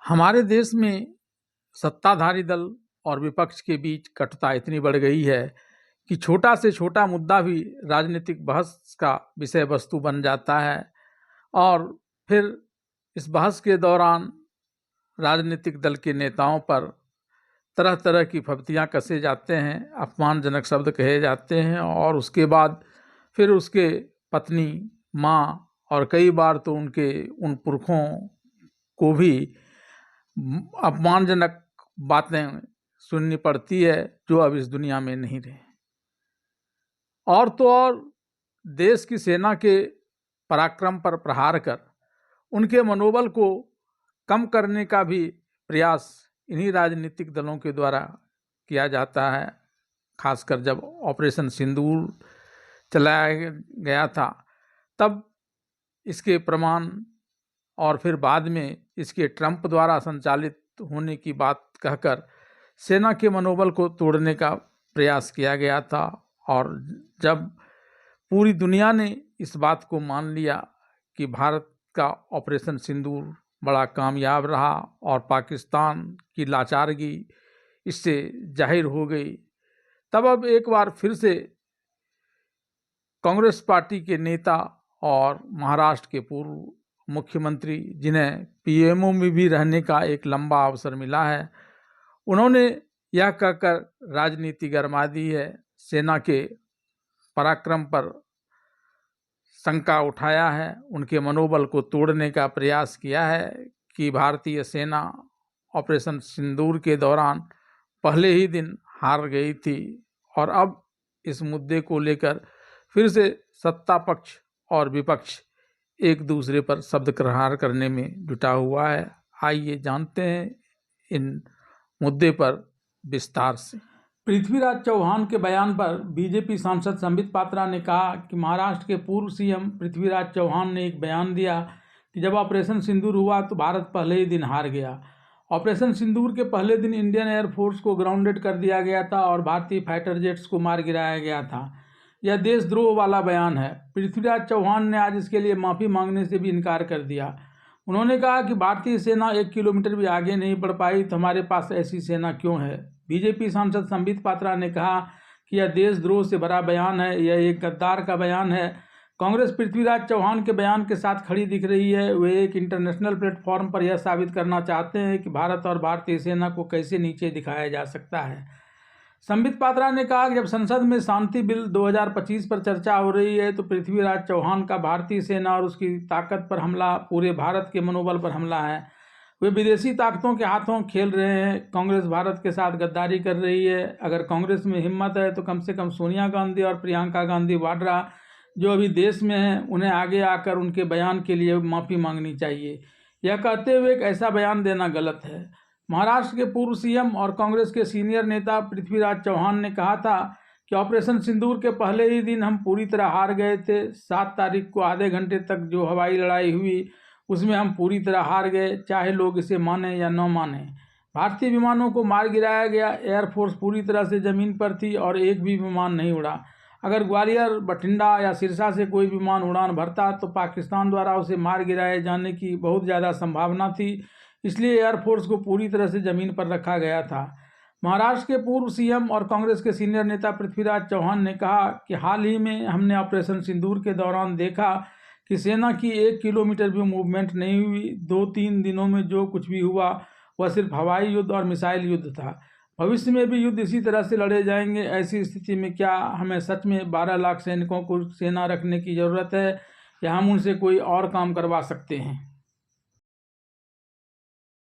हमारे देश में सत्ताधारी दल और विपक्ष के बीच कटुता इतनी बढ़ गई है कि छोटा से छोटा मुद्दा भी राजनीतिक बहस का विषय वस्तु बन जाता है और फिर इस बहस के दौरान राजनीतिक दल के नेताओं पर तरह तरह की फब्तियां कसे जाते हैं, अपमानजनक शब्द कहे जाते हैं और उसके बाद फिर उसके पत्नी, माँ और कई बार तो उनके उन पुरखों को भी अपमानजनक बातें सुननी पड़ती है जो अब इस दुनिया में नहीं रहे। और तो और देश की सेना के पराक्रम पर प्रहार कर उनके मनोबल को कम करने का भी प्रयास इन्हीं राजनीतिक दलों के द्वारा किया जाता है। खासकर जब ऑपरेशन सिंदूर चलाया गया था तब इसके प्रमाण और फिर बाद में इसके ट्रंप द्वारा संचालित होने की बात कहकर सेना के मनोबल को तोड़ने का प्रयास किया गया था। और जब पूरी दुनिया ने इस बात को मान लिया कि भारत का ऑपरेशन सिंदूर बड़ा कामयाब रहा और पाकिस्तान की लाचारगी इससे जाहिर हो गई, तब अब एक बार फिर से कांग्रेस पार्टी के नेता और महाराष्ट्र के पूर्व मुख्यमंत्री, जिन्हें पीएमओ में भी रहने का एक लंबा अवसर मिला है, उन्होंने यह कहकर राजनीति गरमा दी है, सेना के पराक्रम पर शंका उठाया है, उनके मनोबल को तोड़ने का प्रयास किया है कि भारतीय सेना ऑपरेशन सिंदूर के दौरान पहले ही दिन हार गई थी और अब इस मुद्दे को लेकर फिर से सत्ता पक्ष और विपक्ष एक दूसरे पर शब्द प्रहार करने में जुटा हुआ है। आइए जानते हैं इन मुद्दे पर विस्तार से। पृथ्वीराज चौहान के बयान पर बीजेपी सांसद संबित पात्रा ने कहा कि महाराष्ट्र के पूर्व सीएम पृथ्वीराज चौहान ने एक बयान दिया कि जब ऑपरेशन सिंदूर हुआ तो भारत पहले ही दिन हार गया। ऑपरेशन सिंदूर के पहले दिन इंडियन एयरफोर्स को ग्राउंडेड कर दिया गया था और भारतीय फाइटर जेट्स को मार गिराया गया था। यह देशद्रोह वाला बयान है। पृथ्वीराज चौहान ने आज इसके लिए माफ़ी मांगने से भी इनकार कर दिया। उन्होंने कहा कि भारतीय सेना 1 किलोमीटर भी आगे नहीं बढ़ पाई तो हमारे पास ऐसी सेना क्यों है। बीजेपी सांसद संबित पात्रा ने कहा कि यह देशद्रोह से भरा बयान है, यह एक गद्दार का बयान है। कांग्रेस पृथ्वीराज चौहान के बयान के साथ खड़ी दिख रही है। वे एक इंटरनेशनल प्लेटफॉर्म पर यह साबित करना चाहते हैं कि भारत और भारतीय सेना को कैसे नीचे दिखाया जा सकता है। संबित पात्रा ने कहा कि जब संसद में शांति बिल 2025 पर चर्चा हो रही है तो पृथ्वीराज चौहान का भारतीय सेना और उसकी ताकत पर हमला पूरे भारत के मनोबल पर हमला है। वे विदेशी ताकतों के हाथों खेल रहे हैं। कांग्रेस भारत के साथ गद्दारी कर रही है। अगर कांग्रेस में हिम्मत है तो कम से कम सोनिया गांधी और प्रियंका गांधी वाड्रा जो अभी देश में हैं उन्हें आगे आकर उनके बयान के लिए माफ़ी मांगनी चाहिए। यह कहते हुए एक ऐसा बयान देना गलत है। महाराष्ट्र के पूर्व सीएम और कांग्रेस के सीनियर नेता पृथ्वीराज चौहान ने कहा था कि ऑपरेशन सिंदूर के पहले ही दिन हम पूरी तरह हार गए थे। 7 तारीख को आधे घंटे तक जो हवाई लड़ाई हुई उसमें हम पूरी तरह हार गए, चाहे लोग इसे माने या न माने। भारतीय विमानों को मार गिराया गया। एयरफोर्स पूरी तरह से ज़मीन पर थी और एक भी विमान नहीं उड़ा। अगर ग्वालियर, बठिंडा या सिरसा से कोई विमान उड़ान भरता तो पाकिस्तान द्वारा उसे मार गिराए जाने की बहुत ज़्यादा संभावना थी, इसलिए एयरफोर्स को पूरी तरह से ज़मीन पर रखा गया था। महाराष्ट्र के पूर्व सीएम और कांग्रेस के सीनियर नेता पृथ्वीराज चौहान ने कहा कि हाल ही में हमने ऑपरेशन सिंदूर के दौरान देखा कि सेना की 1 किलोमीटर भी मूवमेंट नहीं हुई। 2-3 दिनों में जो कुछ भी हुआ वह सिर्फ हवाई युद्ध और मिसाइल युद्ध था। भविष्य में भी युद्ध इसी तरह से लड़े जाएंगे। ऐसी स्थिति में क्या हमें सच में 12 लाख सैनिकों को सेना रखने की ज़रूरत है या हम उनसे कोई और काम करवा सकते हैं?